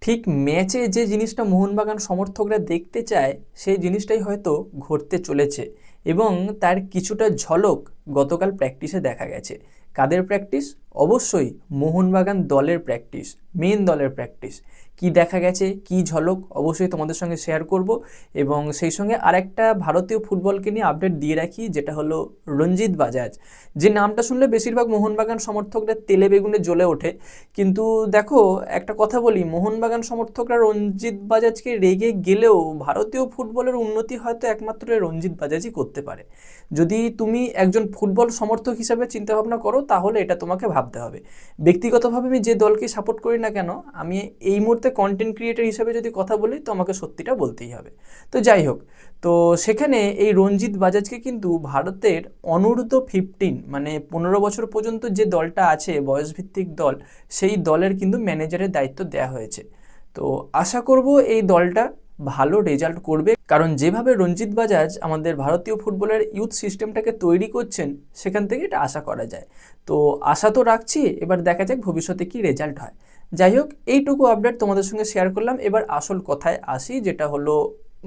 ঠিক ম্যাচে যে জিনিসটা মোহনবাগান সমর্থকরা দেখতে চায় সেই জিনিসটাই হয়তো ঘটতে চলেছে এবং তার কিছুটা ঝলক গতকাল প্র্যাকটিসে দেখা গেছে। কাদের প্র্যাকটিস? অবশ্যই মোহনবাগান দলের প্র্যাকটিস, মেন দলের প্র্যাকটিস। কি দেখা গেছে, কি ঝলক, অবশ্যই তোমাদের সঙ্গে শেয়ার করব। এবং সেই সঙ্গে আরেকটা ভারতীয় ফুটবলকে নিয়ে আপডেট দিয়ে রাখি, যেটা হলো রঞ্জিত বাজাজ। যে নামটা শুনলে বেশিরভাগ মোহনবাগান সমর্থকরা তেলে বেগুনে জ্বলে ওঠে, কিন্তু দেখো একটা কথা বলি, মোহনবাগান সমর্থকরা রঞ্জিত বাজাজকে রেগে গেলেও ভারতীয় ফুটবলের উন্নতি হয়তো একমাত্র রঞ্জিত বাজাজই করতে পারে। যদি তুমি একজন ফুটবল সমর্থক হিসাবে চিন্তাভাবনা করো তাহলে এটা তোমাকে ভাবতে হবে। ব্যক্তিগতভাবে আমি যে দলকে সাপোর্ট করি না কেন, আমি এই মুহূর্তে কন্টেন্ট ক্রিয়েটর হিসাবে যদি কথা বলি তো আমাকে সত্যিটা বলতেই হবে। তো যাই হোক, তো সেখানে এই রঞ্জিত বাজাজকে কিন্তু ভারতের অনূর্ধ্ব 15 মানে 15 বছর পর্যন্ত যে দলটা আছে বয়সভিত্তিক দল, সেই দলের কিন্তু ম্যানেজারের দায়িত্ব দেওয়া হয়েছে। তো আশা করব এই দলটা ভালো রেজাল্ট করবে, কারণ যেভাবে রঞ্জিত বাজাজ আমাদের ভারতীয় ফুটবলের ইউথ সিস্টেমটাকে তৈরি করছেন সেখান থেকে এটা আশা করা যায়। তো আশা তো রাখছি, এবার দেখা যাক ভবিষ্যতে কি রেজাল্ট হয়। যাই হোক, এইটুকু আপডেট তোমাদের সঙ্গে শেয়ার করলাম। এবার আসল কথায় আসি, যেটা হলো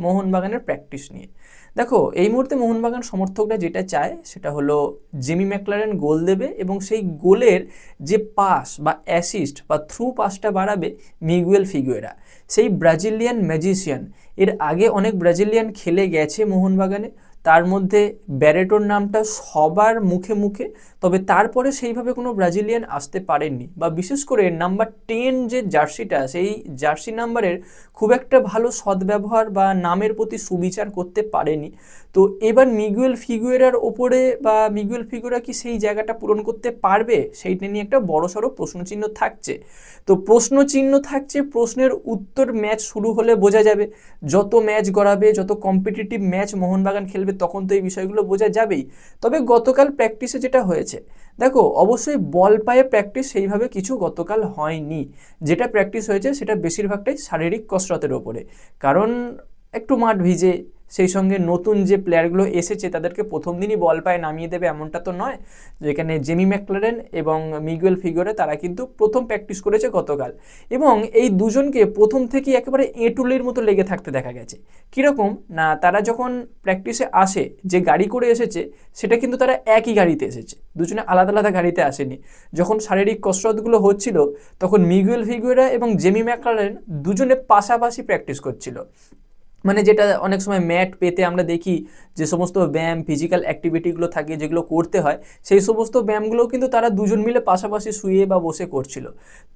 মোহনবাগানের প্র্যাকটিস নিয়ে। দেখো, এই মুহূর্তে মোহনবাগান সমর্থকরা যেটা চায় সেটা হলো জেমি ম্যাকলারেন গোল দেবে এবং সেই গোলের যে পাস বা অ্যাসিস্ট বা থ্রু পাসটা বাড়াবে মিগুয়েল ফিগুয়েরা, সেই ব্রাজিলিয়ান ম্যাজিশিয়ান। এর আগে অনেক ব্রাজিলিয়ান খেলে গেছে মোহনবাগানে, তার মধ্যে ব্যারেটোর নামটা সবার মুখে মুখে, তবে তারপরে সেইভাবে কোনো ব্রাজিলিয়ান আসতে পারেননি, বা বিশেষ করে নাম্বার 10 যে জার্সিটা, সেই জার্সি নাম্বারের খুব একটা ভালো সদ্ব্যবহার বা নামের প্রতি সুবিচার করতে পারেনি। তো এবার মিগুয়েল ফিগুয়েরার ওপরে বা মিগুয়েল ফিগুয়েরা কি সেই জায়গাটা পূরণ করতে পারবে, সেইটা নিয়ে একটা বড়সড় প্রশ্নচিহ্ন থাকছে। তো প্রশ্নচিহ্ন থাকছে, প্রশ্নের উত্তর ম্যাচ শুরু হলে বোঝা যাবে। যত ম্যাচ গড়াবে, যত কম্পিটিটিভ ম্যাচ মোহনবাগান খেলবে, তখন তো এই বিষয়গুলো বোঝা যাবেই। তবে গতকাল প্র্যাকটিসে যেটা হয়েছে, দেখো অবশ্যই বল পায়ে প্র্যাকটিস সেইভাবে কিছু গতকাল হয়নি। যেটা প্র্যাকটিস হয়েছে সেটা বেশিরভাগটাই শারীরিক কসরতের ওপরে, কারণ একটু মাঠ ভিজে, সেই সঙ্গে নতুন যে প্লেয়ারগুলো এসেছে তাদেরকে প্রথম দিনই বল পায়ে নামিয়ে দেবে এমনটা তো নয়। যেখানে জেমি ম্যাকলারেন এবং মিগুয়েল ফিগুয়েরা তারা কিন্তু প্রথম প্র্যাকটিস করেছে গতকাল, এবং এই দুজনকে প্রথম থেকেই একেবারে এঁটুলির মতো লেগে থাকতে দেখা গেছে। কীরকম না, তারা যখন প্র্যাকটিসে আসে, যে গাড়ি করে এসেছে সেটা কিন্তু তারা একই গাড়িতে এসেছে, দুজনে আলাদা আলাদা গাড়িতে আসেনি। যখন শারীরিক কসরতগুলো হচ্ছিল তখন মিগুয়েল ফিগুয়েরা এবং জেমি ম্যাকলারেন দুজনে পাশাপাশি প্র্যাকটিস করছিল। মানে যেটা অনেক সময় ম্যাট পেতে আমরা দেখি, যে সমস্ত ব্যায়াম ফিজিক্যাল অ্যাক্টিভিটিগুলো থাকে যেগুলো করতে হয়, সেই সমস্ত ব্যায়ামগুলোও কিন্তু তারা দুজন মিলে পাশাপাশি শুয়ে বা বসে করছিল।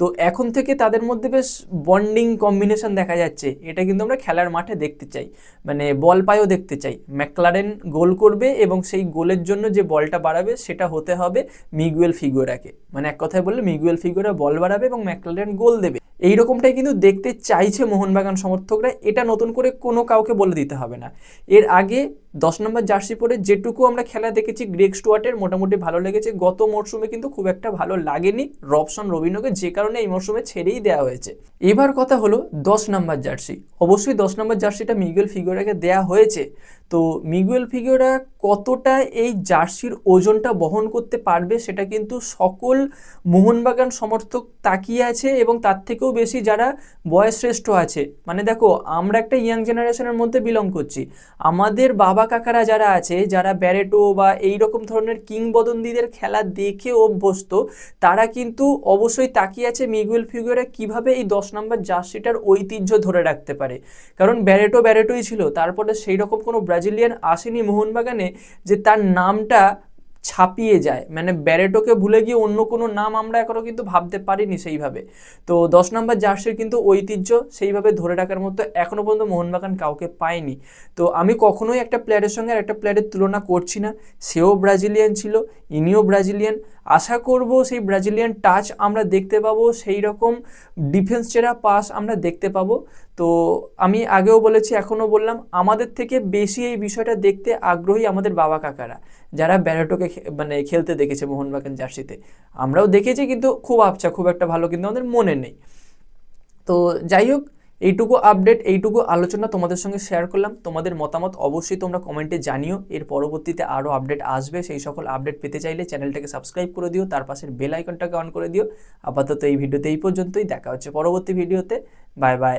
তো এখন থেকে তাদের মধ্যে বেশ বন্ডিং কম্বিনেশন দেখা যাচ্ছে, এটা কিন্তু আমরা খেলার মাঠে দেখতে চাই, মানে বল পায়েও দেখতে চাই। ম্যাকলারেন গোল করবে এবং সেই গোলের জন্য যে বলটা বাড়াবে সেটা হতে হবে মিগুয়েল ফিগুয়েরাকে, মানে এক কথায় বললে মিগুয়েল ফিগুয়েরা বল বাড়াবে এবং ম্যাকলারেন গোল দেবে। এইরকমটাই কিন্তু দেখতে চাইছে মোহনবাগান সমর্থকরা, এটা নতুন করে কোনো কাউকে বলে দিতে হবে না। এর আগে 10 নম্বর জার্সি পরে যেটুকু আমরা খেলা দেখেছি গ্রেগ স্টুয়ার্টের মোটামুটি ভালো লেগেছে, গত মরশুমে কিন্তু খুব একটা ভালো লাগেনি রবসন রবিনোকে, যে কারণে এই মরশুমে ছেড়েই দেওয়া হয়েছে। এবার কথা হলো 10 নম্বর জার্সি। অবশ্যই 10 নম্বর জার্সিটা মিগুয়েল ফিগুয়েরাকে দেওয়া হয়েছে। তো মিগুয়েল ফিগুয়েরা কতটা এই জার্সির ওজনটা বহন করতে পারবে সেটা কিন্তু সকল মোহনবাগান সমর্থক তাকিয়ে আছে, এবং তার থেকেও বেশি যারা বয়সশ্রেষ্ঠ আছে। মানে দেখো, আমরা একটা ইয়াং জেনারেশনের মধ্যে বিলং করছি, আমাদের বাবা কাকারা যারা আছে, যারা ব্যারেটো বা এই রকম ধরনের কিংবদন্তিদের খেলা দেখে অভ্যস্ত, তারা কিন্তু অবশ্যই তাকিয়ে আছে মিগুয়েল ফিগুয়েরা কিভাবে এই 10 নম্বর জার্সিটার ঐতিহ্য ধরে রাখতে পারে। কারণ ব্যারেটোই ছিল, তারপরে সেই রকম কোনো ব্রাজিলিয়ান আসেনি মোহনবাগানে যে তার নামটা ছাপিয়ে যায়, মানে ব্যারেটোকে ভুলে গিয়ে অন্য কোনো নাম আমরা এখনও কিন্তু ভাবতে পারিনি সেইভাবে। তো 10 নম্বর জার্সির কিন্তু ঐতিহ্য সেইভাবে ধরে রাখার মতো এখনও পর্যন্ত মোহনবাগান কাউকে পায়নি। তো আমি কখনোই একটা প্লেয়ারের সঙ্গে আর একটা প্লেয়ারের তুলনা করছি না, সেও ব্রাজিলিয়ান ছিল, ইনিও ব্রাজিলিয়ান। আশা করব সেই ব্রাজিলিয়ান টাচ আমরা দেখতে পাবো, সেই রকম ডিফেন্স চেরা পাস আমরা দেখতে পাবো। তো আমি আগেও বলেছি, এখনও বললাম, আমাদের থেকে বেশি এই বিষয়টা দেখতে আগ্রহী আমাদের বাবা কাকারা, যারা ব্যারেটোকে মানে খেলতে দেখেছে মোহনবাগান জার্সিতে। আমরাও দেখেছি, কিন্তু খুব খুব একটা ভালো কিন্তু আমাদের মনে নেই। তো যাই হোক, এইটুকু আপডেট, এইটুকু আলোচনা তোমাদের সঙ্গে শেয়ার করলাম। তোমাদের মতামত অবশ্যই তোমরা কমেন্টে জানিও। এর পরবর্তীতে আরও আপডেট আসবে, সেই সকল আপডেট পেতে চাইলে চ্যানেলটাকে সাবস্ক্রাইব করে দিও, তার পাশের বেল আইকনটাকে অন করে দিও। আপাতত এই ভিডিওতে এই পর্যন্তই, দেখা হচ্ছে পরবর্তী ভিডিওতে। Bye bye.